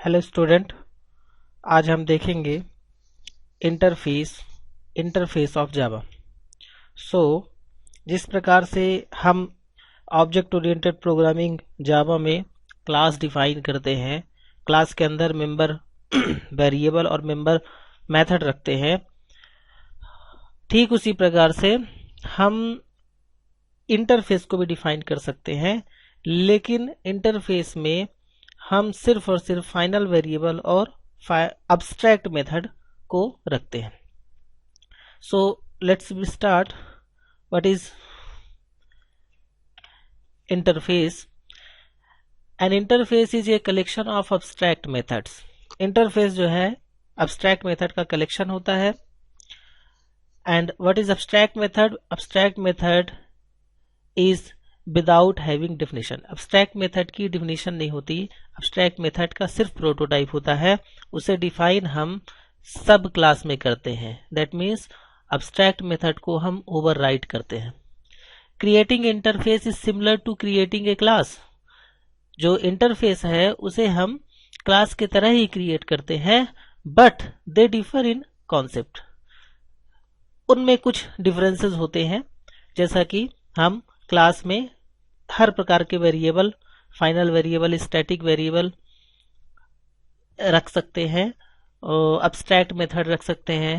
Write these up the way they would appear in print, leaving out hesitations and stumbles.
Hello student, आज हम देखेंगे इंटरफेस ऑफ जावा। जिस प्रकार से हम ऑब्जेक्ट ओरिएंटेड प्रोग्रामिंग जावा में क्लास डिफाइन करते हैं, क्लास के अंदर मेंबर वेरिएबल और मेंबर मेथड रखते हैं, ठीक उसी प्रकार से हम इंटरफेस को भी डिफाइन कर सकते हैं। लेकिन इंटरफेस में हम सिर्फ और सिर्फ फाइनल वेरिएबल और अब्स्ट्रैक्ट मेथड को रखते हैं। So let's start. What is interface? N interface is a collection of abstract methods. Interface जो है अब्स्ट्रैक्ट मेथड का कलेक्शन होता है। And what is abstract method? Abstract method is without having definition. Abstract method की definition नहीं होती, abstract method का सिर्फ प्रोटोटाइप होता है। उसे डिफाइन हम सब क्लास में करते हैं। दैट मीन्स अब्स्ट्रैक्ट मेथड को हम ओवरराइड करते हैं। Creating interface is similar to creating a class. जो इंटरफेस है उसे हम क्लास की तरह ही क्रिएट करते हैं, but they differ in concept. उनमें कुछ डिफरेंसेस होते हैं, जैसा कि हम क्लास में हर प्रकार के variable, final variable, static variable रख सकते हैं, अब्स्ट्रैक्ट मेथड रख सकते हैं,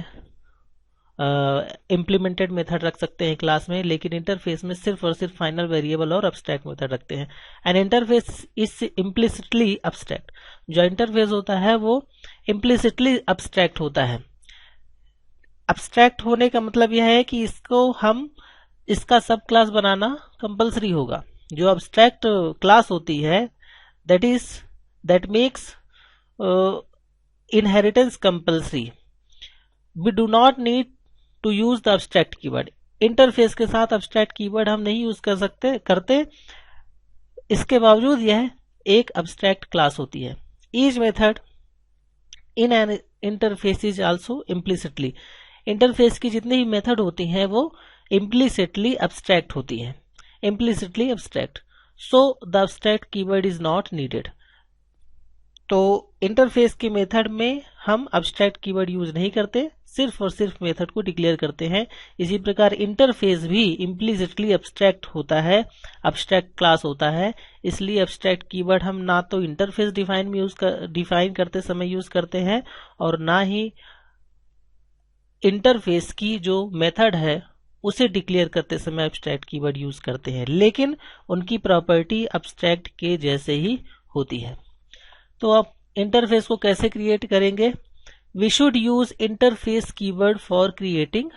इम्प्लीमेंटेड मेथड रख सकते हैं क्लास में। लेकिन इंटरफेस में सिर्फ और सिर्फ फाइनल वेरिएबल और अब्स्ट्रैक्ट मेथड रखते हैं। And interface is implicitly abstract. जो इंटरफेस होता है वो इम्प्लिसिटली अब्स्ट्रैक्ट होता है। अब्स्ट्रैक्ट होने का मतलब यह है कि इसका सब क्लास बनाना कंपलसरी होगा। जो अब्स्ट्रैक्ट क्लास होती है that makes inheritance compulsory. We do not need to use the abstract keyword. Interface के साथ अब्स्ट्रैक्ट कीवर्ड हम नहीं यूज करते। इसके बावजूद यह एक अब्स्ट्रैक्ट क्लास होती है। Each method in an interface is also implicitly. Interface की जितनी भी मेथड होती हैं वो implicitly abstract होती है। implicitly abstract, so the abstract keyword is not needed। तो इंटरफेस की मेथड में हम abstract कीवर्ड यूज नहीं करते, सिर्फ और सिर्फ मेथड को डिक्लेयर करते हैं। इसी प्रकार इंटरफेस भी implicitly abstract होता है, abstract क्लास होता है। इसलिए abstract कीवर्ड हम ना तो इंटरफेस डिफाइन करते समय यूज करते हैं और ना ही इंटरफेस की जो मेथड है उसे डिक्लेयर करते समय अब्स्ट्रैक्ट कीवर्ड यूज करते हैं। लेकिन उनकी प्रॉपर्टी अब्स्ट्रैक्ट के जैसे ही होती है। तो अब इंटरफेस को कैसे क्रिएट करेंगे? We should use interface keyword for creating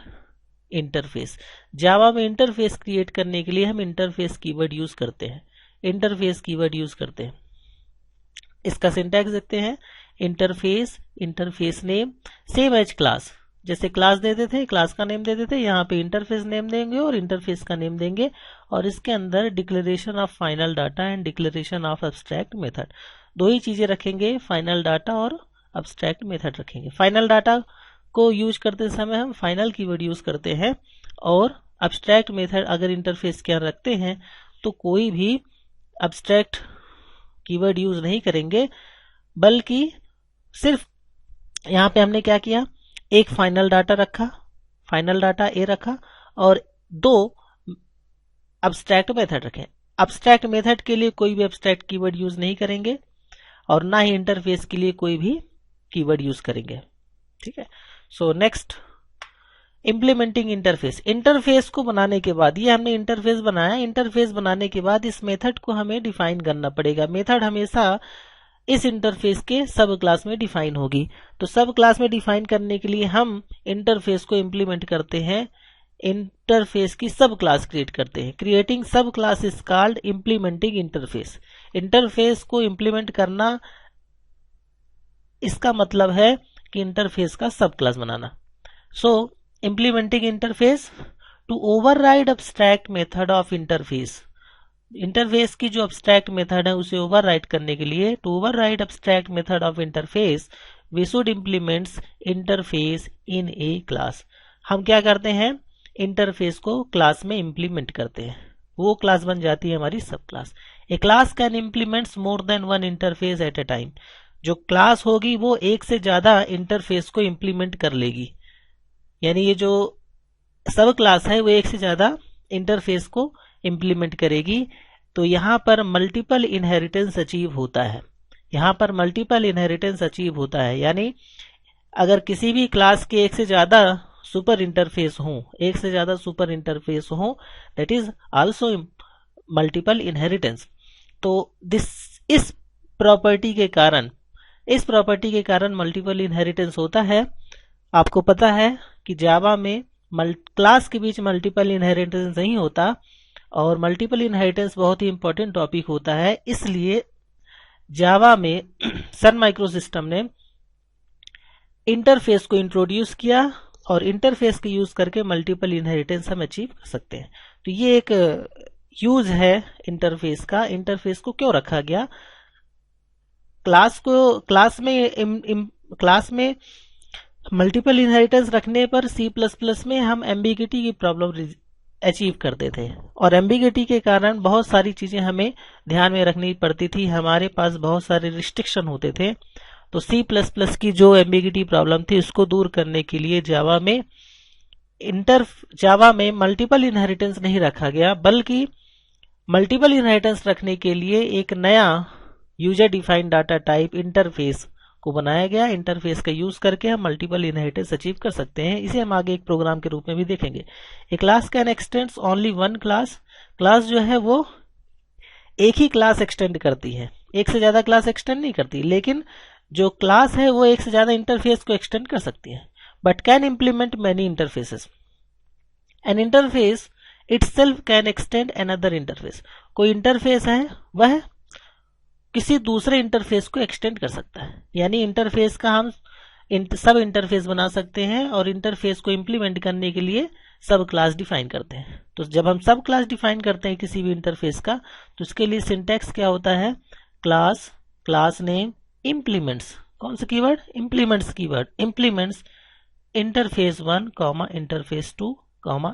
interface. Java में इंटरफेस क्रिएट करने के लिए हम इंटरफेस कीवर्ड यूज करते हैं। इंटरफेस कीवर्ड यूज करते हैं। इसका सिंटैक्स देखते हैं। Interface name same as class. जैसे क्लास देते थे, क्लास का नेम देते थे, यहाँ पे इंटरफेस नेम देंगे और इंटरफेस का नेम देंगे। और इसके अंदर declaration of final data and declaration of abstract method, दो ही चीजें रखेंगे, फाइनल डाटा और अब्स्ट्रैक्ट मेथड रखेंगे। फाइनल डाटा को यूज करते समय हम फाइनल कीवर्ड यूज करते हैं और अब्स्ट्रैक्ट मेथड अगर इंटरफेस के अंदर रखते हैं तो कोई भी अब्स्ट्रैक्ट कीवर्ड यूज नहीं करेंगे, बल्कि सिर्फ यहाँ पे हमने क्या किया, एक फाइनल डाटा रखा, फाइनल डाटा ए रखा और दो अब्स्ट्रैक्ट मेथड रखे। अब्स्ट्रैक्ट मेथड के लिए कोई भी अब्स्ट्रैक्ट कीवर्ड यूज नहीं करेंगे और ना ही इंटरफेस के लिए कोई भी कीवर्ड यूज करेंगे। ठीक है। So next, implementing interface. Interface को बनाने के बाद, ये हमने इंटरफेस बनाया, इंटरफेस बनाने के बाद इस मेथड को हमें डिफाइन करना पड़ेगा। मेथड हमेशा इस इंटरफेस के सब क्लास में डिफाइन होगी। तो सब क्लास में डिफाइन करने के लिए हम इंटरफेस को इंप्लीमेंट करते हैं, इंटरफेस की सब क्लास क्रिएट करते हैं। Creating sub class is called implementing interface. Interface को इंप्लीमेंट करना, इसका मतलब है कि इंटरफेस का सब क्लास बनाना। So implementing interface to override abstract method of interface. Interface की जो अब्स्ट्रैक्ट मेथड है उसे ओवरराइड करने के लिए, to override abstract method of interface we should implements interface in a class. हम क्या करते हैं, इंटरफेस को क्लास में इंप्लीमेंट करते हैं, वो क्लास बन जाती है हमारी sub class. A class can implements more than one interface at a time. जो क्लास होगी वो एक से ज्यादा इंटरफेस को इंप्लीमेंट कर लेगी, यानी ये जो सब क्लास है वो एक से ज्यादा इंटरफेस को इंप्लीमेंट करेगी। तो यहाँ पर मल्टीपल इनहेरिटेंस अचीव होता है, यहाँ पर मल्टीपल इनहेरिटेंस अचीव होता है, यानी अगर किसी भी क्लास के एक से ज्यादा सुपर इंटरफेस हो, एक से ज्यादा सुपर इंटरफेस हो, that is also multiple inheritance. तो इस प्रॉपर्टी के कारण मल्टीपल इनहेरिटेंस होता है। आपको पता है कि जावा में क्लास के बीच मल्टीपल इनहेरिटेंस नहीं होता, और मल्टीपल इनहेरिटेंस बहुत ही इंपॉर्टेंट टॉपिक होता है, इसलिए जावा में सन माइक्रोसिस्टम ने इंटरफेस को इंट्रोड्यूस किया, और इंटरफेस के यूज करके मल्टीपल इनहेरिटेंस हम अचीव कर सकते हैं। तो ये एक यूज है इंटरफेस का। इंटरफेस को क्यों रखा गया? क्लास में मल्टीपल इनहेरिटेंस रखने पर C++ में हम एम्बिगिटी की प्रॉब्लम अचीव करते थे, और एम्बिगिटी के कारण बहुत सारी चीजें हमें ध्यान में रखनी पड़ती थी, हमारे पास बहुत सारे रिस्ट्रिक्शन होते थे। तो C++ की जो एम्बिगिटी प्रॉब्लम थी उसको दूर करने के लिए जावा में मल्टीपल इनहेरिटेंस नहीं रखा गया, बल्कि मल्टीपल इनहेरिटेंस रखने के लिए एक नया user defined data type interface को बनाया गया। इंटरफेस का यूज करके हम मल्टीपल इनहेरिटेंस अचीव कर सकते हैं। इसे हम आगे एक प्रोग्राम के रूप में भी देखेंगे। A class can extend only one class. Class जो है वो एक ही क्लास एक्सटेंड करती है, एक से ज्यादा क्लास एक्सटेंड नहीं करती, लेकिन जो क्लास है वो एक से ज्यादा इंटरफेस को एक्सटेंड कर सकती है, but can implement many interfaces. N interface itself can extend another interface. कोई इंटरफेस है वह किसी दूसरे इंटरफेस को एक्सटेंड कर सकता है, यानी इंटरफेस का हम सब इंटरफेस बना सकते हैं, और इंटरफेस को इंप्लीमेंट करने के लिए सब क्लास डिफाइन करते हैं। तो जब हम सब क्लास डिफाइन करते हैं किसी भी इंटरफेस का, तो उसके लिए सिंटैक्स क्या होता है? क्लास, क्लास नेम, इंप्लीमेंट्स, कौन सा keyword? Implements keyword, implements interface 1, interface 2,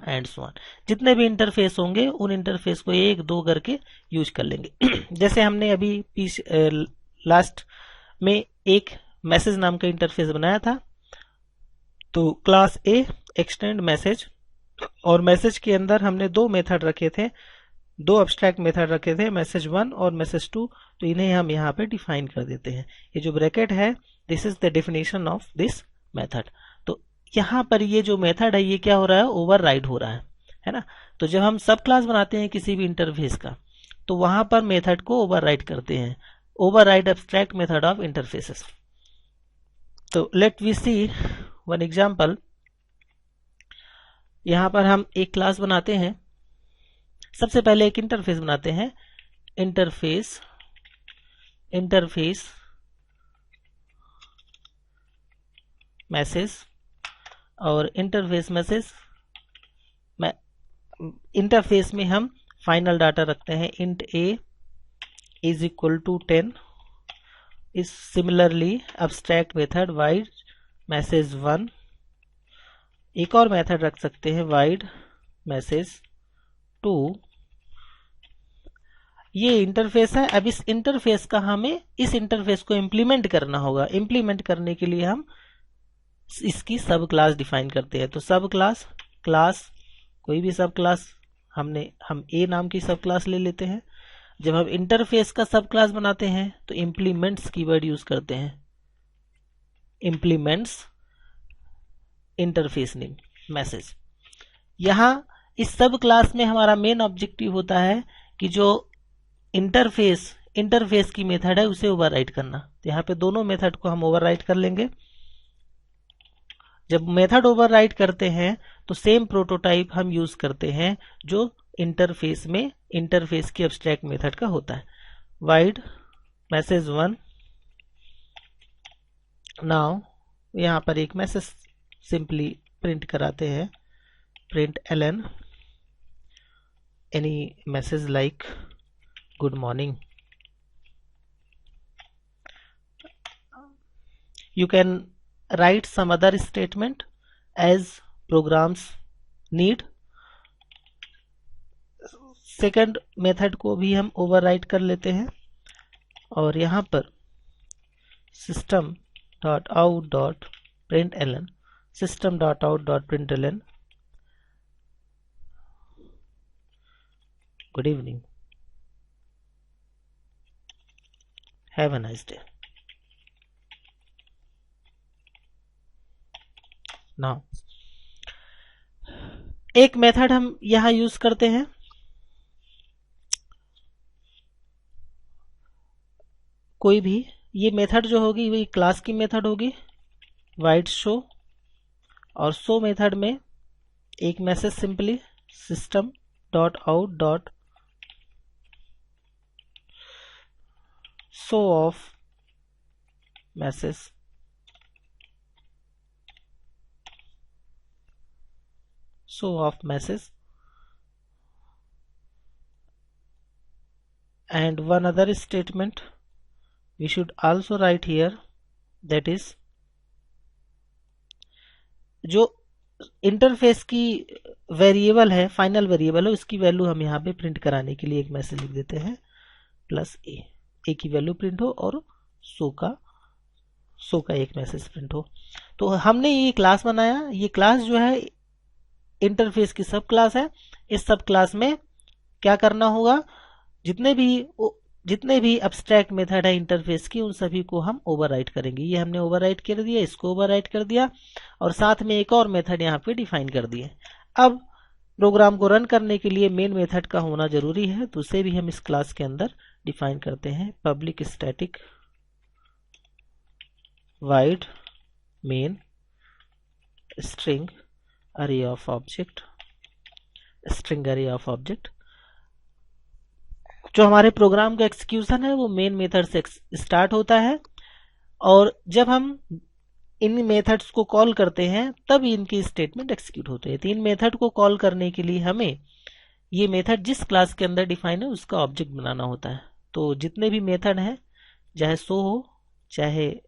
and so on. जितने भी इंटरफेस होंगे उन इंटरफेस को 1, 2 करके यूज कर लेंगे। जैसे हमने अभी लास्ट में एक मैसेज नाम का इंटरफेस बनाया था, तो क्लास ए एक्सटेंड मैसेज, और मैसेज के अंदर हमने दो मेथड रखे थे, दो एब्स्ट्रैक्ट मेथड रखे थे, मैसेज 1 और मैसेज 2। तो इन्हें हम यहाँ पे डिफाइन कर देते हैं। ये जो ब्रैकेट है, this is the definition of this method. तो यहाँ पर ये जो मेथड है ये क्या हो रहा है? ओवरराइड हो रहा है ना। तो जब हम सब क्लास बनाते हैं किसी भी इंटरफेस का, तो वहां पर मेथड को ओवरराइड करते हैं, override abstract method of interfaces. तो let we see one example. यहां पर हम एक क्लास बनाते हैं, सबसे पहले एक इंटरफेस बनाते हैं, इंटरफेस मैसेज, और इंटरफेस मैसेज इंटरफेस में हम फाइनल डाटा रखते हैं, int a is equal to 10। इस similarly abstract method void message 1, एक और मेथड रख सकते हैं वाइड मैसेज 2। ये इंटरफेस है। अब इस इंटरफेस का हमें इस इंटरफेस को इंप्लीमेंट करना होगा। इंप्लीमेंट करने के लिए हम इसकी सब क्लास डिफाइन करते हैं। तो सब क्लास, कोई भी सब क्लास हम ए नाम की सब क्लास ले लेते हैं। जब हम इंटरफेस का सब क्लास बनाते हैं तो इंप्लीमेंट्स कीवर्ड यूज करते हैं, इंप्लीमेंट्स इंटरफेस नेम मैसेज। यहां इस सब क्लास में हमारा मेन ऑब्जेक्टिव होता है कि जो इंटरफेस की मेथड है उसे ओवरराइड करना। तो यहाँ पे दोनों मेथड को हम ओवरराइड कर लेंगे। जब मेथड ओवरराइड करते हैं तो सेम प्रोटोटाइप हम यूज करते हैं जो इंटरफेस की एब्स्ट्रैक्ट मेथड का होता है। वाइड मैसेज 1, नाउ यहां पर एक मैसेज सिंपली प्रिंट कराते हैं, print ln any message like good morning. You can write some other statement as programs need। Second method को भी हम ओवरराइट कर लेते हैं, और यहां पर system.out.println, system.out.println, good evening, have a nice day. Now एक मेथड हम यहां यूज करते हैं, कोई भी ये मेथड जो होगी वही क्लास की मेथड होगी, वाइड शो, और शो मेथड में एक message simply system dot out dot show of message, show of message, and one other statement we should also write here, that is जो इंटरफेस की वेरिएबल है, final variable है, उसकी value हम यहाँ पे प्रिंट कराने के लिए एक मैसेज लिख देते हैं प्लस ए की वैल्यू प्रिंट हो और शो का एक मैसेज प्रिंट हो। तो हमने ये क्लास बनाया, ये क्लास जो है इंटरफेस की सब क्लास है। इस सब क्लास में क्या करना होगा, जितने भी अब्स्ट्रैक्ट मेथड है इंटरफेस की उन सभी को हम ओवरराइट करेंगे। ये हमने ओवरराइट कर दिया, इसको ओवरराइट कर दिया और साथ में एक और मेथड यहाँ पे डिफाइन कर दिए। अब प्रोग्राम को रन करने के लिए मेन मेथड का होना जरूरी है, तो उसे भी हम इस क्लास के अंदर डिफाइन करते हैं, public static wide main string array of object, string array of object। जो हमारे प्रोग्राम का एक्सिक्यूशन है वो मेन मेथड से स्टार्ट होता है और जब हम इन मेथड्स को कॉल करते हैं तब इनकी स्टेटमेंट एक्सिक्यूट होते हैं। तो इन मेथड को कॉल करने के लिए हमें ये मेथड जिस क्लास के अंदर डिफाइन है उसका ऑब्जेक्ट बनाना होता है। तो जितने भी मेथड हैं, चाहे शो हो, चाहे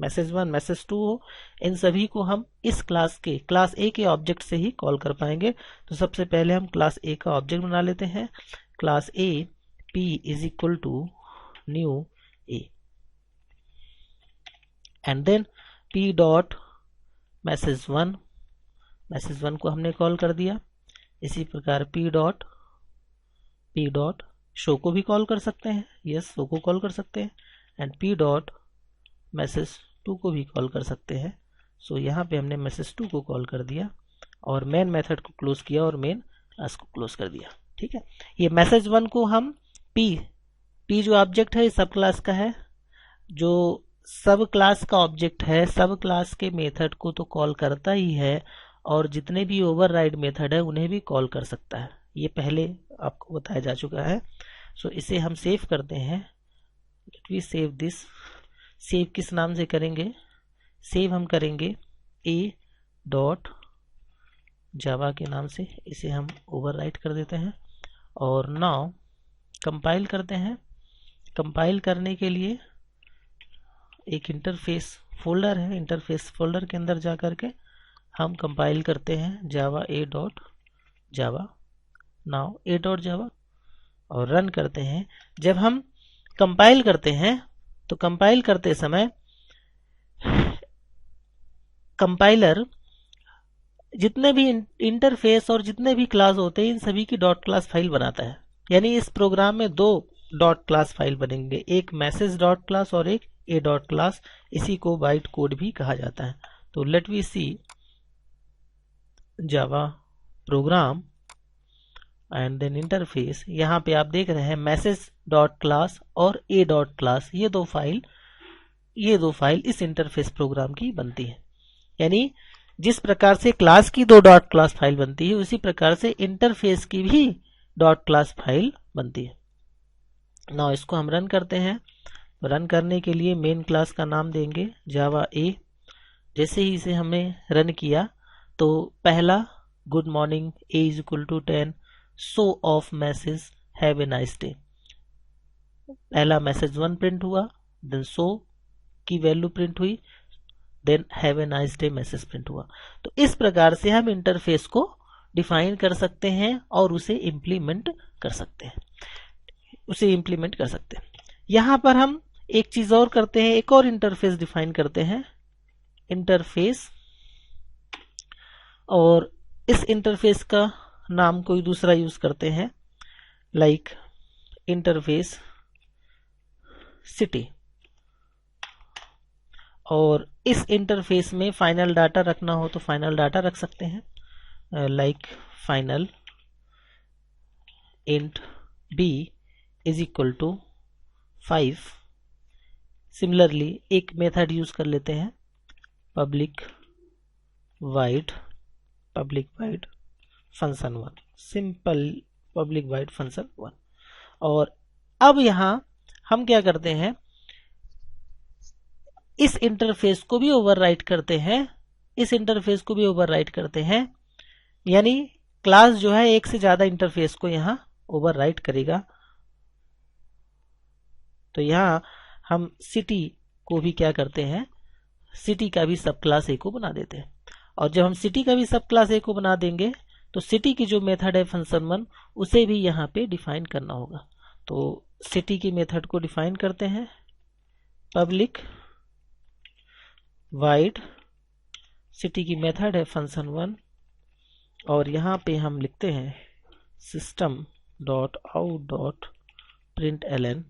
मैसेज 1 मैसेज 2 हो, इन सभी को हम इस क्लास ए के ऑब्जेक्ट से ही कॉल कर पाएंगे। तो सबसे पहले हम क्लास ए का ऑब्जेक्ट बना लेते हैं, class A p is equal to new A, and then p dot message 1 को हमने कॉल कर दिया। इसी प्रकार p डॉट शो को भी कॉल कर सकते हैं, यस शो को कॉल कर सकते हैं, एंड p डॉट मैसेज 2 को भी कॉल कर सकते हैं। सो यहाँ पे हमने मैसेज 2 को कॉल कर दिया और मेन मेथड को क्लोज किया और मेन क्लास को क्लोज कर दिया। ठीक है, ये मैसेज 1 को हम p जो ऑब्जेक्ट है सब क्लास का है, जो सब क्लास का ऑब्जेक्ट है सब क्लास के मेथड को तो कॉल करता ही है और जितने भी ओवरराइड मेथड है उन्हें भी कॉल कर सकता है। ये पहले आपको बताया जा चुका है। सो इसे हम सेव करते हैं, let we save this. Save किस नाम से करेंगे, सेव हम करेंगे a डॉट जावा के नाम से, इसे हम ओवरराइट कर देते हैं और नाउ कंपाइल करते हैं। कंपाइल करने के लिए एक इंटरफेस फोल्डर है, इंटरफेस फोल्डर के अंदर जा करके हम कंपाइल करते हैं जावा a dot Java, now a dot जावा और रन करते हैं। जब हम कंपाइल करते हैं तो कंपाइल करते समय कंपाइलर जितने भी इंटरफेस और जितने भी क्लास होते हैं इन सभी की डॉट क्लास फाइल बनाता है। यानी इस प्रोग्राम में 2 डॉट क्लास फाइल बनेंगे, एक मैसेज डॉट क्लास और एक ए डॉट क्लास। इसी को बाइट कोड भी कहा जाता है। तो let we see Java program and then interface. यहाँ पे आप देख रहे हैं मैसेज डॉट क्लास और ए डॉट क्लास, ये दो फाइल इस इंटरफेस प्रोग्राम की बनती है। यानी जिस प्रकार से क्लास की 2 डॉट क्लास फाइल बनती है उसी प्रकार से इंटरफेस की भी डॉट क्लास फाइल बनती है। नाउ इसको हम रन करते हैं। रन करने के लिए मेन क्लास का नाम देंगे जावा ए। जैसे ही इसे हमने रन किया तो पहला good morning a is equal to 10, show of message have a nice day, पहला मैसेज 1 प्रिंट हुआ, देन शो की वैल्यू प्रिंट हुई, then have a nice day message print हुआ। तो इस प्रकार से हम इंटरफेस को डिफाइन कर सकते हैं और उसे इम्प्लीमेंट कर सकते हैं। यहाँ पर हम एक चीज और करते हैं, एक और इंटरफेस डिफाइन करते हैं, इंटरफेस, और इस इंटरफेस का नाम कोई दूसरा यूज करते हैं, लाइक इंटरफेस सिटी, और इस इंटरफेस में फाइनल डाटा रखना हो तो फाइनल डाटा रख सकते हैं, like final int b is equal to 5। Similarly एक मेथड यूज कर लेते हैं, public void function 1, simple public void function 1। और अब यहां हम क्या करते हैं, इस इंटरफेस को भी ओवरराइट करते हैं, इस इंटरफेस को भी ओवरराइट करते हैं, यानी क्लास जो है एक से ज्यादा इंटरफेस को यहां ओवरराइट करेगा। तो यहां हम सिटी को भी क्या करते हैं, सिटी का भी सब क्लास ए को बना देते हैं। और जब हम सिटी का भी सब क्लास ए को बना देंगे तो सिटी की जो मेथड है फंक्शन 1 उसे भी यहाँ पे डिफाइन करना होगा। तो सिटी की मेथड को डिफाइन करते हैं, पब्लिक वाइड, सिटी की मेथड है फंक्शन 1, और यहाँ पे हम लिखते हैं system dot out dot print ln,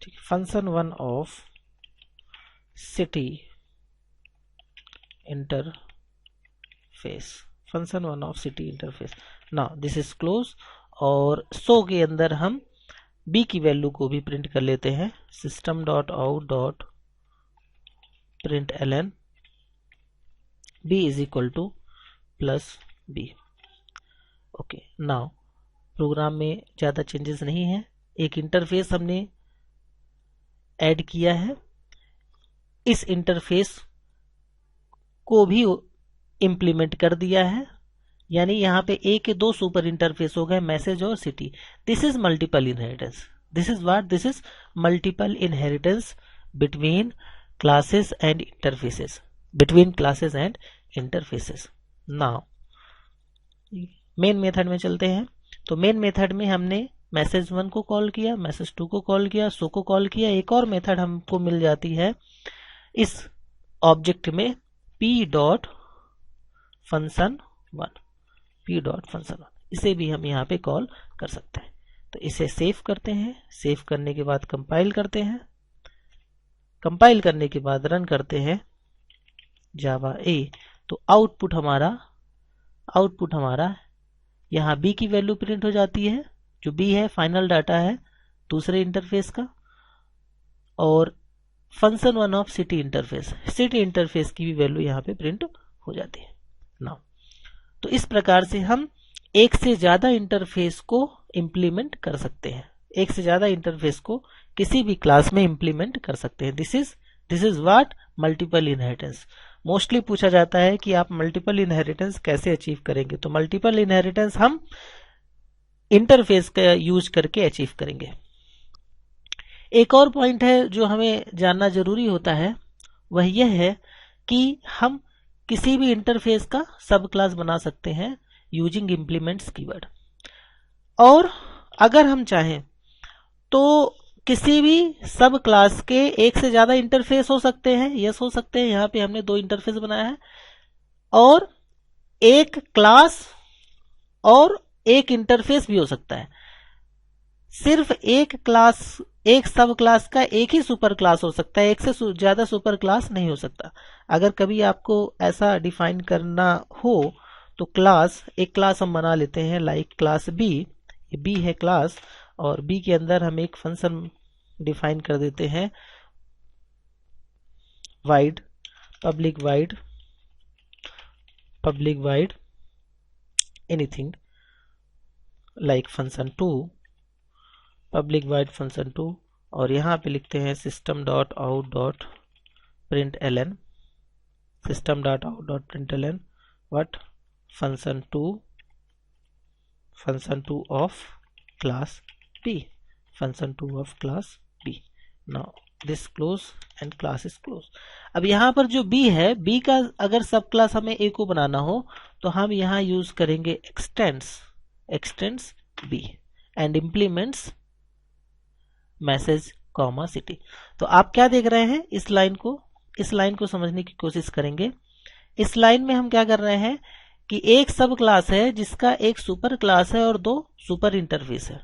ठीक, function 1 of city interface, function 1 of city interface. Now this is close, और सो के अंदर हम b की वैल्यू को भी प्रिंट कर लेते हैं, system dot out dot print Elon b is equal to plus b। Okay, now program में ज्यादा चेंजेस नहीं है, एक इंटरफेस हमने ऐड किया है, इस इंटरफेस को भी इंप्लीमेंट कर दिया है, यानी यहाँ पे ए के दो सुपर इंटरफेस हो गए, मैसेज और city. This is multiple inheritance, this is what, this is multiple inheritance between classes and interfaces, between classes and interfaces. Now main method में चलते हैं। तो मेन मेथड में हमने मैसेज 1 को कॉल किया, मैसेज 2 को कॉल किया, सो को कॉल किया। एक और मेथड हमको मिल जाती है इस ऑब्जेक्ट में, p dot function 1, p dot function 1, इसे भी हम यहाँ पे कॉल कर सकते हैं। तो इसे सेव करते हैं, सेव करने के बाद कंपाइल करते हैं, कंपाइल करने के बाद रन करते हैं जावा ए। तो आउटपुट हमारा यहाँ b की वैल्यू प्रिंट हो जाती है, जो b है फाइनल डाटा है दूसरे इंटरफेस का, और फंक्शन 1 ऑफ सिटी इंटरफेस की भी वैल्यू यहाँ पे प्रिंट हो जाती है। नाउ तो इस प्रकार से हम एक से ज्यादा इंटरफेस को इंप्लीमेंट कर सकते हैं, एक से ज्यादा इंटरफेस को किसी भी क्लास में इंप्लीमेंट कर सकते हैं। This is what multiple inheritance. Mostly पूछा जाता है कि आप मल्टीपल इनहेरिटेंस कैसे अचीव करेंगे, तो मल्टीपल इनहेरिटेंस हम इंटरफेस का यूज करके अचीव करेंगे। एक और पॉइंट है जो हमें जानना जरूरी होता है, वह यह है कि हम किसी भी इंटरफेस का सब क्लास बना सकते हैं यूजिंग इंप्लीमेंट्स कीवर्ड, और अगर हम चाहें तो किसी भी सब क्लास के एक से ज्यादा इंटरफेस हो सकते हैं, यस हो सकते हैं। यहाँ पे हमने 2 इंटरफेस बनाया है, और एक क्लास और एक इंटरफेस भी हो सकता है। सिर्फ एक क्लास, एक सब क्लास का एक ही सुपर क्लास हो सकता है, एक से ज्यादा सुपर क्लास नहीं हो सकता। अगर कभी आपको ऐसा डिफाइन करना हो तो एक क्लास हम बना लेते हैं, लाइक क्लास बी, ये बी है क्लास, और बी के अंदर हम एक फंक्शन डिफाइन कर देते हैं, void public void anything, like function 2, public void function 2, और यहाँ पे लिखते हैं system dot out dot print Elon, system dot out dot print Elon what, function 2 of class B, function 2 of class B। Now this close and class is close. अब यहाँ पर जो B है, B का अगर सब क्लास हमें A को बनाना हो तो हम यहाँ यूज करेंगे x tends B and implements message comma city. तो आप क्या देख रहे हैं, इस लाइन को समझने की कोशिश करेंगे। इस लाइन में हम क्या कर रहे हैं कि एक सब क्लास है जिसका एक सुपर क्लास है और 2 सुपर इंटरफेस है,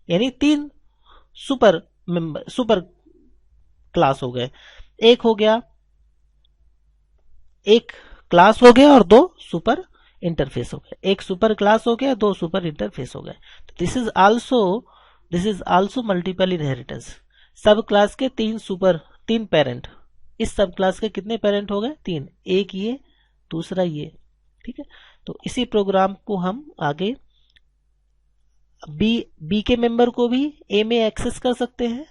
यानी 3 सुपर क्लास हो गए। एक हो गया, एक क्लास हो गया और 2 सुपर इंटरफेस हो गए। एक सुपर क्लास हो गया, 2 सुपर इंटरफेस हो गए। तो this is also multiple inheritance. सब क्लास के 3 पेरेंट, इस सब क्लास के कितने पेरेंट हो गए, 3, एक ये दूसरा ये, ठीक है। तो इसी प्रोग्राम को हम आगे बी के मेंबर को भी ए में एक्सेस कर सकते हैं,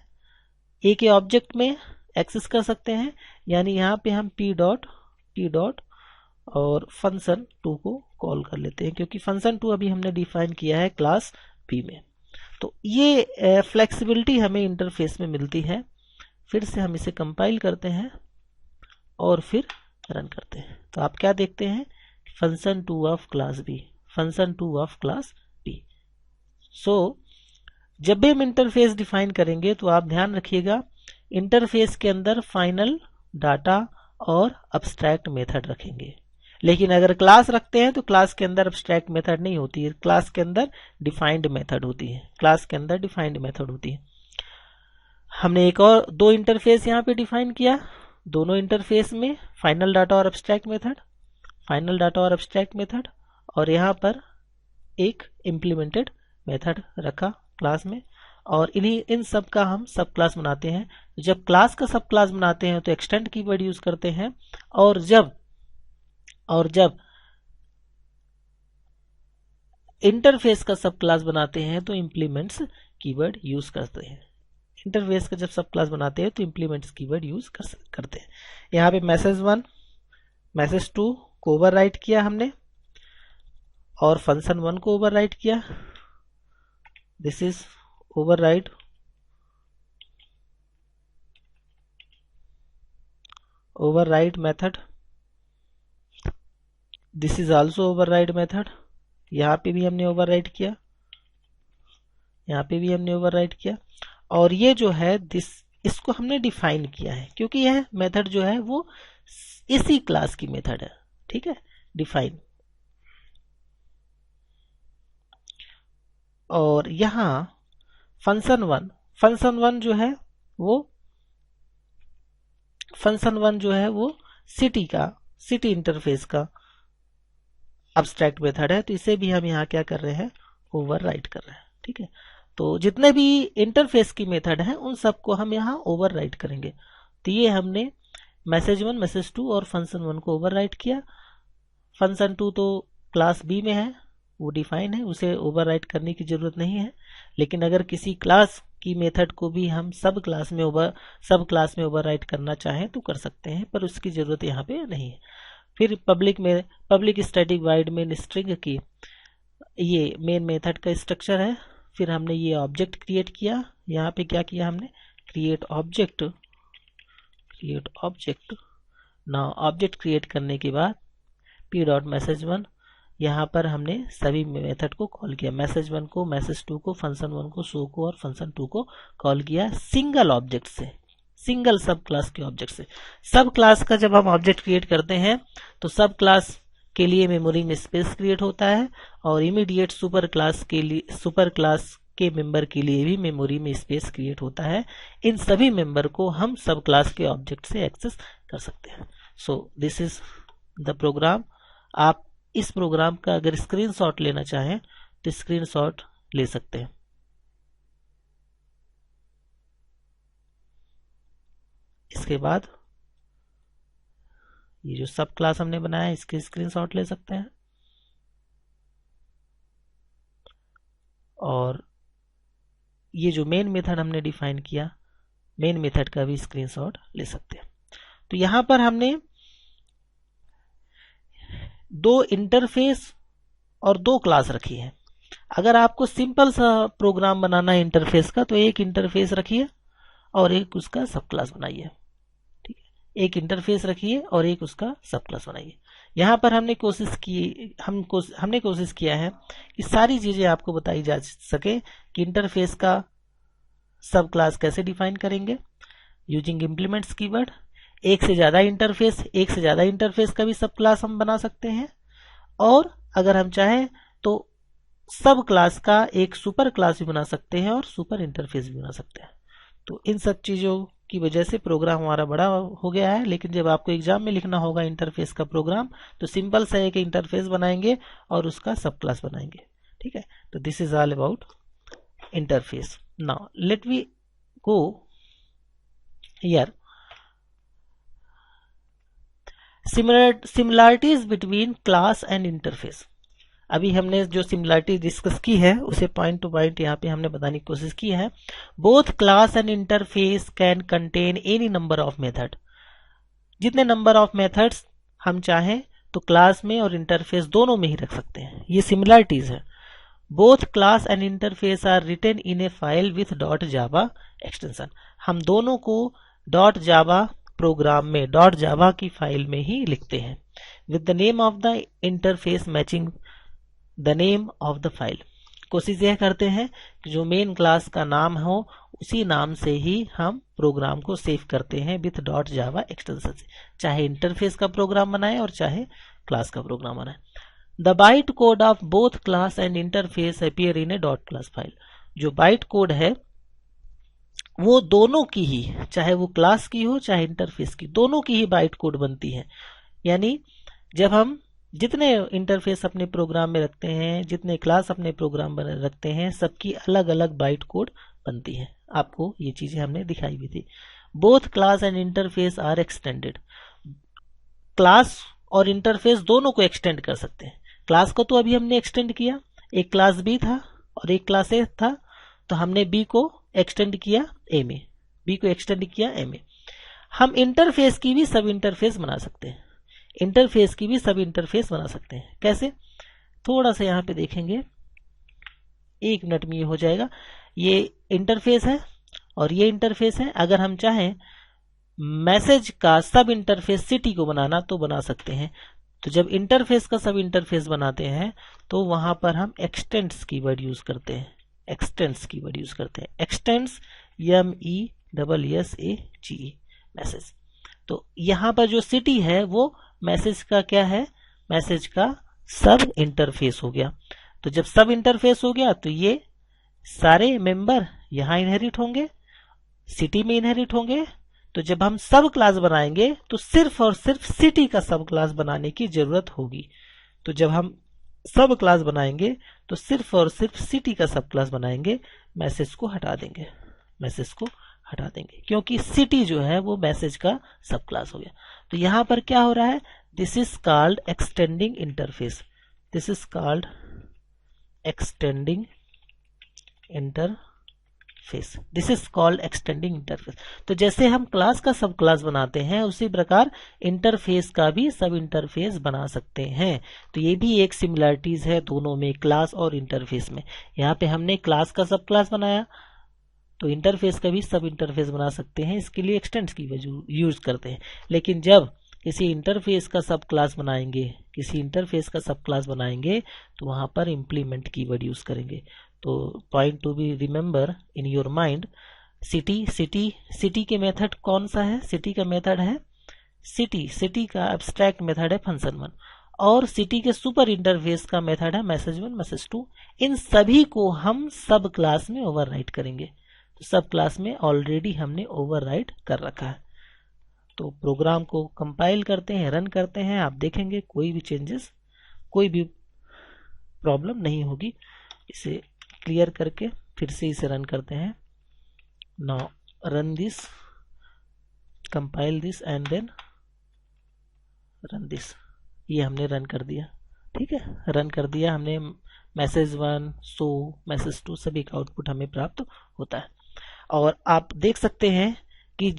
ए के ऑब्जेक्ट में एक्सेस कर सकते हैं, यानी यहाँ पे हम टी डॉट और फंक्शन 2 को कॉल कर लेते हैं, क्योंकि फंक्शन 2 अभी हमने डिफाइन किया है क्लास बी में। तो ये फ्लेक्सिबिलिटी हमें इंटरफेस में मिलती है। फिर से हम इसे कंपाइल करते हैं और फिर रन करते हैं। तो आप क्या देखते हैं, function 2 of class B, function 2 of class B. So जब भी हम इंटरफेस डिफाइन करेंगे तो आप ध्यान रखिएगा, इंटरफेस के अंदर फाइनल डाटा और अब्स्ट्रैक्ट मेथड रखेंगे। लेकिन अगर क्लास रखते हैं तो क्लास के अंदर अब्स्ट्रैक्ट मेथड नहीं होती है, क्लास के अंदर डिफाइंड मेथड होती है, क्लास के अंदर डिफाइंड मेथड होती है। हमने एक और 2 इंटरफेस यहाँ पे डिफाइन किया, दोनों इंटरफेस में फाइनल डाटा और अब्स्ट्रैक्ट मेथड, फाइनल डाटा और अब्स्ट्रैक्ट मेथड, और यहाँ पर एक इम्प्लीमेंटेड मेथड रखा क्लास में, और इन सब का हम सब क्लास बनाते हैं। जब क्लास का सब क्लास बनाते हैं तो एक्सटेंड कीवर्ड यूज करते हैं, और जब इंटरफेस का सब क्लास बनाते हैं तो इम्प्लीमेंट्स कीवर्ड यूज करते हैं। इंटरफेस का जब सब क्लास बनाते हैं तो इम्प्लीमेंट्स कीवर्ड यूज करते हैं। यहाँ पे मैसेज 1 मैसेज 2 को ओवरराइट किया हमने और फंक्शन 1 को ओवरराइट किया। This is override method, this is also override method. यहाँ पे भी हमने ओवरराइट किया, यहाँ पे भी हमने ओवरराइट किया, और ये जो है इसको हमने डिफाइन किया है, क्योंकि यह मेथड जो है वो इसी क्लास की मेथड है, ठीक है, डिफाइन। और यहाँ फंक्शन 1 जो है वो सिटी इंटरफेस का अब्स्ट्रैक्ट मेथड है, तो इसे भी हम यहाँ क्या कर रहे हैं, ओवरराइट कर रहे हैं, ठीक है। तो जितने भी इंटरफेस की मेथड हैं उन सबको हम यहाँ ओवरराइट करेंगे। तो ये हमने मैसेज 1 मैसेज 2 और फंक्शन 1 को ओवरराइट किया। फंक्शन 2 तो क्लास बी में है, वो डिफाइन है, उसे ओवरराइट करने की जरूरत नहीं है। लेकिन अगर किसी क्लास की मेथड को भी हम सब क्लास में ओवरराइट करना चाहें तो कर सकते हैं, पर उसकी जरूरत यहाँ पे नहीं है। फिर public static void main string की ये मेन मेथड का स्ट्रक्चर है। फिर हमने ये ऑब्जेक्ट क्रिएट किया, यहाँ पे क्या किया हमने, क्रिएट ऑब्जेक्ट। ना ऑब्जेक्ट क्रिएट करने के बाद p डॉट मैसेज 1, यहाँ पर हमने सभी मेथड को कॉल किया, मैसेज 1 को, मैसेज 2 को, फंक्शन 1 को, शो को और फंक्शन 2 को कॉल किया सिंगल ऑब्जेक्ट से, सिंगल सब क्लास के ऑब्जेक्ट से। सब क्लास का जब हम ऑब्जेक्ट क्रिएट करते हैं तो सब क्लास के लिए मेमोरी में स्पेस क्रिएट होता है, और इमीडिएट सुपर क्लास के मेंबर के लिए भी मेमोरी में स्पेस क्रिएट होता है। इन सभी मेंबर को हम सब क्लास के ऑब्जेक्ट से एक्सेस कर सकते हैं। So this is the program. आप इस प्रोग्राम का अगर स्क्रीनशॉट लेना चाहें तो स्क्रीनशॉट ले सकते हैं। इसके बाद ये जो सब क्लास हमने बनाया है इसके स्क्रीनशॉट ले सकते हैं, और ये जो मेन मेथड हमने डिफाइन किया, मेन मेथड का भी स्क्रीनशॉट ले सकते हैं। तो यहां पर हमने 2 इंटरफेस और 2 क्लास रखी है। अगर आपको सिंपल सा प्रोग्राम बनाना है इंटरफेस का, तो एक इंटरफेस रखिए और एक उसका सब क्लास बनाइए, ठीक है। एक इंटरफेस रखिए और एक उसका सब क्लास बनाइए। यहाँ पर हमने कोशिश किया है कि सारी चीजें आपको बताई जा सके कि इंटरफेस का सब क्लास कैसे डिफाइन करेंगे, यूजिंग इम्प्लीमेंट्स कीवर्ड। एक से ज्यादा इंटरफेस का भी सब क्लास हम बना सकते हैं, और अगर हम चाहें तो सब क्लास का एक सुपर क्लास भी बना सकते हैं और सुपर इंटरफेस भी बना सकते हैं। तो इन सब चीजों की वजह से प्रोग्राम हमारा बड़ा हो गया है। लेकिन जब आपको एग्जाम में लिखना होगा इंटरफेस का प्रोग्राम, तो सिंपल सा है कि इंटरफेस बनाएंगे और उसका सब क्लास बनाएंगे। ठीक है, तो this is all about interface. Now let we go here similarities between class and interface. अभी हमने जो सिमिलरिटी डिस्कस की है उसे पॉइंट टू पॉइंट यहाँ पे हमने बताने की कोशिश की है। Both class and interface can contain any number of method. जितने नंबर ऑफ मेथड्स हम चाहें तो क्लास में और इंटरफेस दोनों में ही रख सकते हैं। ये सिमिलरिटीज है। Both class and interface are written in a file with .java extension. हम दोनों को .java प्रोग्राम में .java की फाइल में ही लिखते हैं, with the name of the interface matching the name of the file. कोशिश यह करते हैं कि जो मेन क्लास का नाम हो उसी नाम से ही हम प्रोग्राम को सेव करते हैं विथ .java एक्सटेंशन से, चाहे इंटरफेस का प्रोग्राम बनाए और चाहे क्लास का प्रोग्राम बनाए। The byte code of both class and interface appear in A .class file. जो बाइट कोड है वो दोनों की ही, चाहे वो क्लास की हो चाहे इंटरफेस की, दोनों की ही बाइट कोड बनती है। यानी जब हम जितने इंटरफेस अपने प्रोग्राम में रखते हैं, जितने क्लास अपने प्रोग्राम में रखते हैं, सबकी अलग अलग बाइट कोड बनती है। आपको ये चीजें हमने दिखाई भी थी। Both class and interface are extended. Class और इंटरफेस दोनों को एक्सटेंड कर सकते हैं। क्लास को तो अभी हमने एक्सटेंड किया, एक क्लास बी था और एक क्लास ए था, तो हमने बी को एक्सटेंड किया ए में, बी को एक्सटेंड किया ए में। हम इंटरफेस की भी सब इंटरफेस बना सकते हैं, इंटरफेस की भी सब इंटरफेस बना सकते हैं। कैसे, थोड़ा सा यहाँ पे देखेंगे, 1 मिनट में ये हो जाएगा। ये इंटरफेस है और ये इंटरफेस है। अगर हम चाहें मैसेज का सब इंटरफेस सिटी को बनाना तो बना सकते हैं। तो जब इंटरफेस का सब इंटरफेस बनाते हैं तो वहां पर हम एक्सटेंड्स कीवर्ड यूज करते हैं, एक्सटेंड्स कीवर्ड यूज करते हैं। X tends MESSAGE message. तो यहाँ पर जो सिटी है वो मैसेज का क्या है, मैसेज का सब इंटरफेस हो गया। तो जब सब इंटरफेस हो गया तो ये सारे मेंबर यहाँ इनहेरिट होंगे, सिटी में इनहेरिट होंगे। तो जब हम सब क्लास बनाएंगे तो सिर्फ और सिर्फ सिटी का सब क्लास बनाने की जरूरत होगी। तो जब हम सब क्लास बनाएंगे तो सिर्फ और सिर्फ सिटी का सब क्लास बनाएंगे, मैसेज को हटा देंगे, मैसेज को हटा देंगे, क्योंकि सिटी जो है वो मैसेज का सब क्लास हो गया। तो यहां पर क्या हो रहा है, this is called extending interface, this is called extending interface, this is called extending interface. तो जैसे हम क्लास का सब क्लास बनाते हैं उसी प्रकार इंटरफेस का भी सब इंटरफेस बना सकते हैं। तो ये भी एक सिमिलरिटीज है दोनों में, क्लास और इंटरफेस में। यहाँ पे हमने क्लास का सब क्लास बनाया तो इंटरफेस का भी सब इंटरफेस बना सकते हैं, इसके लिए एक्सटेंड्स की यूज करते हैं। लेकिन जब किसी इंटरफेस का सब क्लास बनाएंगे, किसी इंटरफेस का सब क्लास बनाएंगे तो वहां पर इम्प्लीमेंट कीवर्ड यूज करेंगे। तो point to be remember in your mind, city के मेथड कौन सा है, सिटी का मेथड है सिटी का एब्स्ट्रैक्ट मेथड है fun1, और सिटी के सुपर इंटरफेस का मेथड है message1 message2। इन सभी को हम सब क्लास में ओवरराइट करेंगे। तो सब क्लास में ऑलरेडी हमने ओवरराइट कर रखा है। तो प्रोग्राम को कंपाइल करते हैं, रन करते हैं, आप देखेंगे कोई भी चेंजेस, कोई भी प्रॉब्लम नहीं होगी। इसे क्लियर करके फिर से इसे रन करते हैं। Now run this, compile this and then run this. ये हमने रन कर दिया, ठीक है, रन कर दिया हमने। message1 शो message2 सभी का आउटपुट हमें प्राप्त होता है। और आप देख सकते हैं कि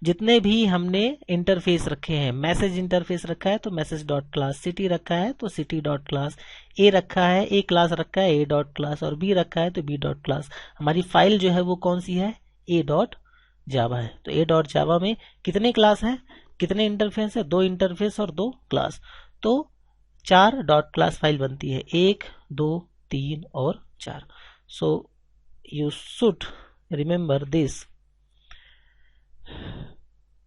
जितने भी हमने इंटरफेस रखे हैं, मैसेज इंटरफेस रखा है तो मैसेज डॉट क्लास, सिटी रखा है तो सिटी डॉट क्लास, ए रखा है ए क्लास रखा है ए डॉट क्लास, और बी रखा है तो बी डॉट क्लास। हमारी फाइल जो है वो कौन सी है, ए डॉट जावा है। तो ए डॉट जावा में कितने क्लास हैं, कितने इंटरफेस है, 2 इंटरफेस और 2 क्लास। तो 4 डॉट क्लास फाइल बनती है, 1 2 3 और 4। सो you should remember this.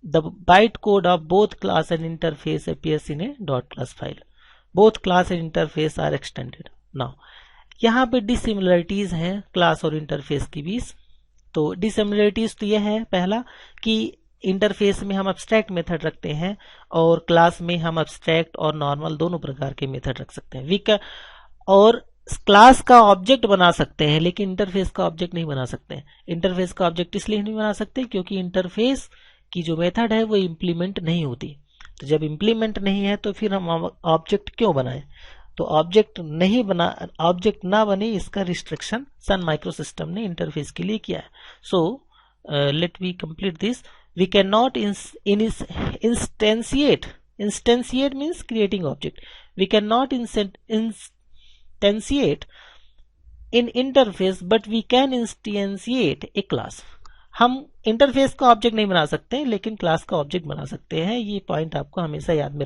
The bytecode of both class and interface appears in a .class file. Both class and interface are extended. Now यहाँ पे डिसिमिलरिटीज हैं क्लास और इंटरफेस के बीच. तो डिसिमिलरिटीज तो यह है, पहला कि इंटरफेस में हम एब्स्ट्रैक्ट मेथड रखते हैं और क्लास में हम एब्स्ट्रैक्ट और नॉर्मल दोनों प्रकार के मेथड रख सकते हैं. और क्लास का ऑब्जेक्ट बना सकते हैं लेकिन इंटरफेस का ऑब्जेक्ट नहीं बना सकते. इंटरफेस का ऑब्जेक्ट इसलिए नहीं बना सकते क्योंकि इंटरफेस की जो मेथड है वो इम्प्लीमेंट नहीं होती. तो जब इम्प्लीमेंट नहीं है तो फिर हम ऑब्जेक्ट क्यों बनाएं. तो ऑब्जेक्ट ना बने इसका रिस्ट्रिक्शन सन माइक्रो सिस्टम ने इंटरफेस के लिए किया है. So let we complete this. We can not instantiate means creating object. We can not instantiate in interface but we can instantiate a class. हम इंटरफेस का ऑब्जेक्ट नहीं बना सकते लेकिन क्लास का ऑब्जेक्ट बना सकते हैं. ये पॉइंट आपको हमेशा याद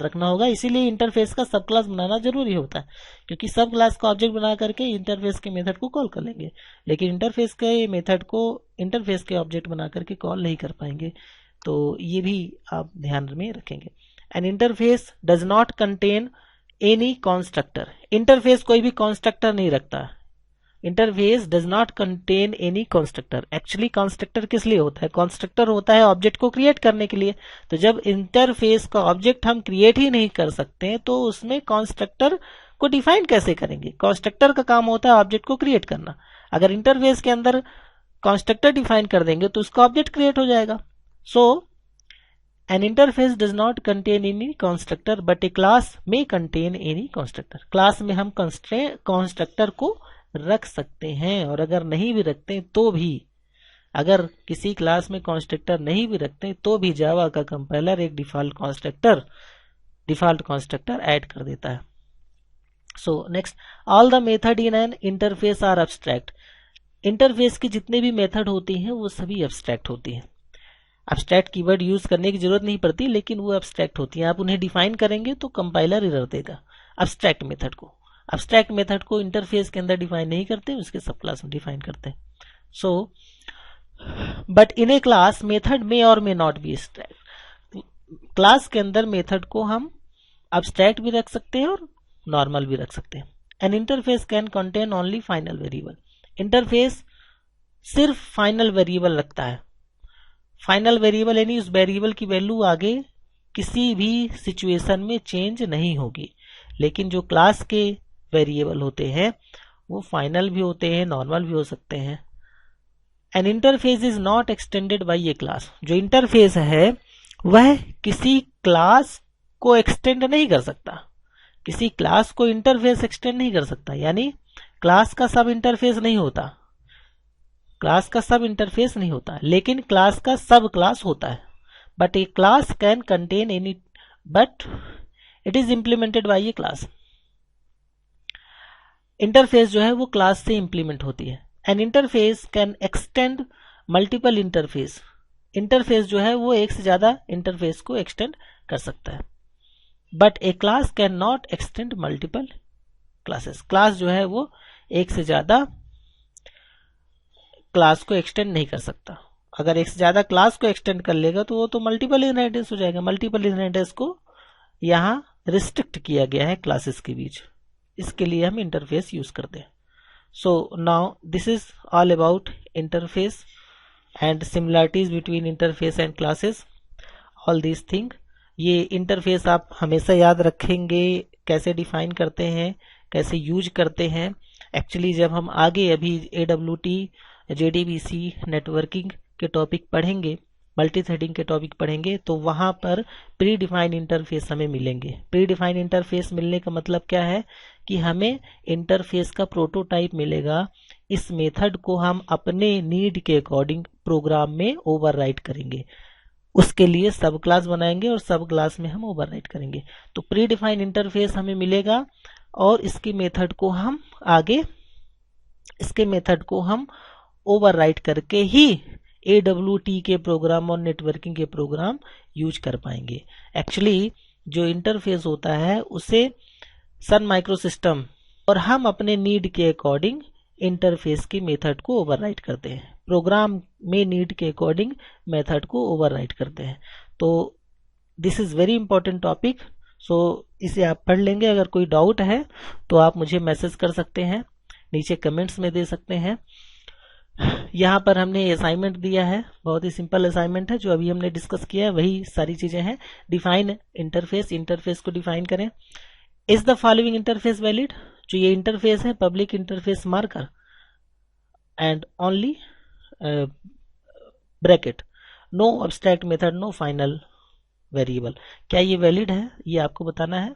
रखना होगा. इसीलिए इंटरफेस का सब क्लास बनाना जरूरी होता है क्योंकि सब क्लास का ऑब्जेक्ट बना करके इंटरफेस के मेथड को कॉल कर लेंगे लेकिन इंटरफेस के मेथड को इंटरफेस के ऑब्जेक्ट बना करके कॉल नहीं कर पाएंगे. तो ये भी आप ध्यान में रखेंगे. N interface does not contain any constructor. Interface कोई भी कंस्ट्रक्टर नहीं रखता. Interface does not contain any constructor. Actually constructor किस लिए होता है. कंस्ट्रक्टर होता है ऑब्जेक्ट को क्रिएट करने के लिए. तो जब इंटरफेस का ऑब्जेक्ट हम क्रिएट ही नहीं कर सकते तो उसमें कंस्ट्रक्टर को डिफाइन कैसे करेंगे. कंस्ट्रक्टर का काम होता है ऑब्जेक्ट को क्रिएट करना. अगर इंटरफेस के अंदर कंस्ट्रक्टर डिफाइन कर देंगे तो उसका ऑब्जेक्ट क्रिएट हो जाएगा. सो an interface does not contain any constructor but a class may contain any constructor. Class में हम कंस्ट्रक्टर को रख सकते हैं और अगर नहीं भी रखते तो भी, अगर किसी क्लास में कंस्ट्रक्टर नहीं भी रखते तो भी जावा का कंपाइलर एक डिफॉल्ट कंस्ट्रक्टर ऐड कर देता है. So next, all the method in an interface are abstract. Interface की जितने भी मेथड होती हैं वो सभी एब्स्ट्रैक्ट होती हैं. एब्स्ट्रैक्ट कीवर्ड यूज करने की जरूरत नहीं पड़ती लेकिन वो एब्स्ट्रैक्ट होती हैं. आप उन्हें डिफाइन करेंगे तो कंपाइलर एरर देगा. एब्स्ट्रैक्ट मेथड को इंटरफेस के अंदर डिफाइन नहीं करते, उसके सब क्लास में डिफाइन करते हैं. So but in a class method में और may not be abstract. Class के अंदर मेथड को हम एब्स्ट्रैक्ट भी रख सकते हैं और नॉर्मल भी रख सकते हैं. N interface can contain only final variable. Interface सिर्फ फाइनल वेरिएबल रखता है. फाइनल वेरिएबल यानी उस वेरिएबल की वैल्यू आगे किसी भी सिचुएशन में चेंज नहीं होगी. लेकिन जो क्लास के वेरिएबल होते हैं वो फाइनल भी होते हैं, नॉर्मल भी हो सकते हैं. N interface is not extended by A class. जो इंटरफेस है वह किसी क्लास को एक्सटेंड नहीं कर सकता. किसी क्लास को इंटरफेस एक्सटेंड नहीं कर सकता. यानी क्लास का सब इंटरफेस नहीं होता, लेकिन क्लास का सब क्लास होता है. But A class can contain any but it is implemented bye A class. Interface जो है वो क्लास से इंप्लीमेंट होती है. N interface can extend multiple interface. Interface जो है वो एक से ज्यादा इंटरफेस को एक्सटेंड कर सकता है. But A class can not extend multiple classes. Class जो है वो एक से ज्यादा क्लास को एक्सटेंड नहीं कर सकता. अगर एक से ज्यादा क्लास को एक्सटेंड कर लेगा तो वो तो मल्टीपल इनहेरिटेंस हो जाएगा. मल्टीपल इनहेरिटेंस को यहाँ रिस्ट्रिक्ट किया गया है क्लासेस के बीच, इसके लिए हम इंटरफेस यूज करते हैं. So now this is all about interface and similarities between interface and classes, all these thing. ये इंटरफेस आप हमेशा याद रखेंगे, कैसे डिफाइन करते हैं, कैसे यूज करते हैं. एक्चुअली जब हम आगे अभी AWT JDBC नेटवर्किंग के टॉपिक पढ़ेंगे, मल्टी थ्रेडिंग के टॉपिक पढ़ेंगे, तो वहां पर प्री डिफाइंड इंटरफेस हमें मिलेंगे. प्री डिफाइंड इंटरफेस मिलने का मतलब क्या है कि हमें इंटरफेस का प्रोटोटाइप मिलेगा. इस मेथड को हम अपने नीड के अकॉर्डिंग प्रोग्राम में ओवरराइट करेंगे. उसके लिए सब क्लास बनाएंगे और सब क्लास में हम ओवरराइट करेंगे. तो प्री डिफाइंड इंटरफेस हमें मिलेगा और इसके मेथड को हम ओवरराइट करके ही AWT के प्रोग्राम और नेटवर्किंग के प्रोग्राम यूज कर पाएंगे. एक्चुअली जो इंटरफेस होता है उसे सन माइक्रो सिस्टम और हम अपने नीड के अकॉर्डिंग इंटरफेस की मेथड को ओवरराइट करते हैं, प्रोग्राम में नीड के अकॉर्डिंग मेथड को ओवरराइट करते हैं। तो this is very important topic, so इसे आप पढ़ लेंगे। अगर कोई डाउट है तो आप मुझे मैसेज कर सकते हैं, नीचे कमेंट्स में दे सकते हैं। यहाँ पर हमने असाइनमेंट दिया है, बहुत ही सिंपल असाइनमेंट है, जो अभी हमने डिस्कस किया है वही सारी चीजें हैं। डिफाइन इंटरफेस, इंटरफेस को डिफाइन करें। Is the following interface valid, जो ये इंटरफेस है public interface marker and only bracket, no abstract method, no final variable, क्या ये वैलिड है, ये आपको बताना है।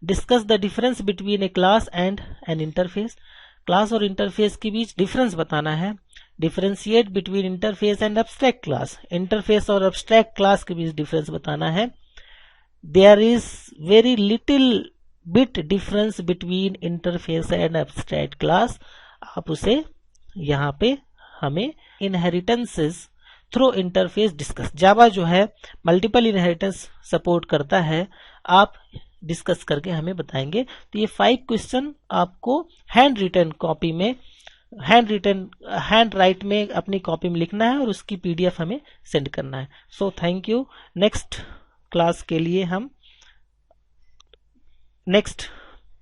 Discuss the difference between a class and an interface, class और इंटरफेस के बीच डिफरेंस बताना है। Differentiate between interface and abstract class, interface और अब्स्ट्रैक्ट क्लास के बीच डिफरेंस बताना है। There is very little bit difference between interface and abstract class, आप उसे यहाँ पे हमें inheritances through interface discuss, Java जो है मल्टीपल इनहेरिटेंस सपोर्ट करता है, आप डिस्कस करके हमें बताएंगे। तो ये 5 क्वेश्चन आपको हैंड रिटन कॉपी में, हैंड राइट में अपनी कॉपी में लिखना है और उसकी पीडीएफ हमें सेंड करना है। So thank you. Next class के लिए हम नेक्स्ट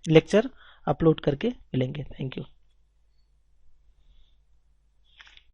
लेक्चर अपलोड करके मिलेंगे। Thank you.